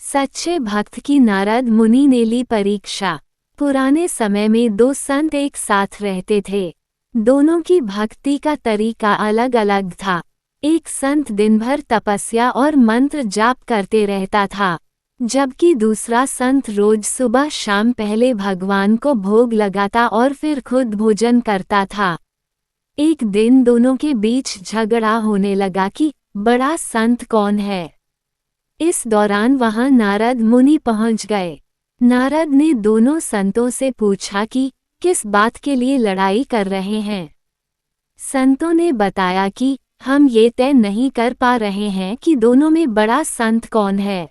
सच्चे भक्त की नारद मुनि ने ली परीक्षा। पुराने समय में दो संत एक साथ रहते थे। दोनों की भक्ति का तरीका अलग अलग था। एक संत दिन भर तपस्या और मंत्र जाप करते रहता था, जबकि दूसरा संत रोज सुबह शाम पहले भगवान को भोग लगाता और फिर खुद भोजन करता था। एक दिन दोनों के बीच झगड़ा होने लगा कि बड़ा संत कौन है। इस दौरान वहां नारद मुनि पहुंच गए। नारद ने दोनों संतों से पूछा कि किस बात के लिए लड़ाई कर रहे हैं। संतों ने बताया कि हम ये तय नहीं कर पा रहे हैं कि दोनों में बड़ा संत कौन है।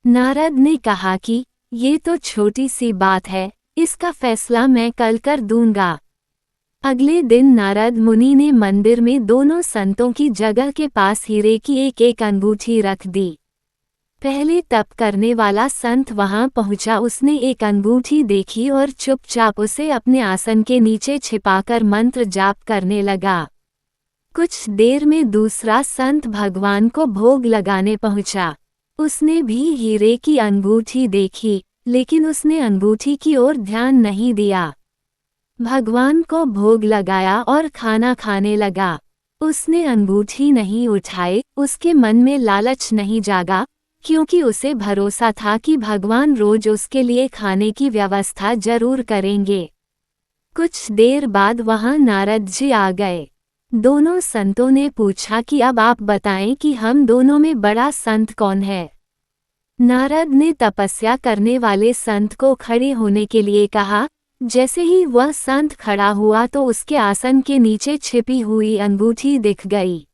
नारद ने कहा कि ये तो छोटी सी बात है, इसका फैसला मैं कल कर दूंगा। अगले दिन नारद मुनि ने मंदिर में दोनों संतों की जगह के पास हीरे की एक एक अंगूठी रख दी। पहले तप करने वाला संत वहां पहुंचा। उसने एक अंगूठी देखी और चुपचाप उसे अपने आसन के नीचे छिपाकर मंत्र जाप करने लगा। कुछ देर में दूसरा संत भगवान को भोग लगाने पहुंचा। उसने भी हीरे की अंगूठी देखी, लेकिन उसने अंगूठी की ओर ध्यान नहीं दिया। भगवान को भोग लगाया और खाना खाने लगा। उसने अंगूठी नहीं उठाई। उसके मन में लालच नहीं जागा, क्योंकि उसे भरोसा था कि भगवान रोज उसके लिए खाने की व्यवस्था जरूर करेंगे। कुछ देर बाद वहां नारद जी आ गए। दोनों संतों ने पूछा कि अब आप बताएं कि हम दोनों में बड़ा संत कौन है। नारद ने तपस्या करने वाले संत को खड़े होने के लिए कहा। जैसे ही वह संत खड़ा हुआ तो उसके आसन के नीचे छिपी हुई अंगूठी दिख गई।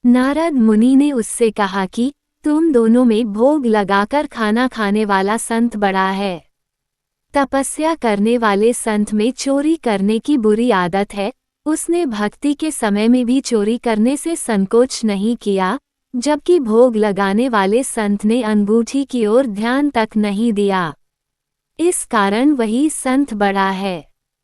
नारद मुनि ने उससे कहा कि तुम दोनों में भोग लगाकर खाना खाने वाला संत बड़ा है। तपस्या करने वाले संत में चोरी करने की बुरी आदत है। उसने भक्ति के समय में भी चोरी करने से संकोच नहीं किया, जबकि भोग लगाने वाले संत ने अंगूठी की ओर ध्यान तक नहीं दिया। इस कारण वही संत बड़ा है।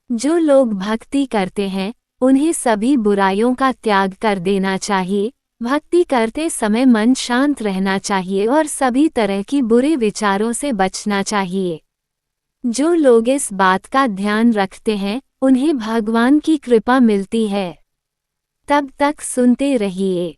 जो लोग भक्ति करते हैं, उन्हें सभी बुराइयों का त्याग कर देना चाहिए। भक्ति करते समय मन शांत रहना चाहिए और सभी तरह की बुरे विचारों से बचना चाहिए। जो लोग इस बात का ध्यान रखते हैं, उन्हें भगवान की कृपा मिलती है। तब तक सुनते रहिए।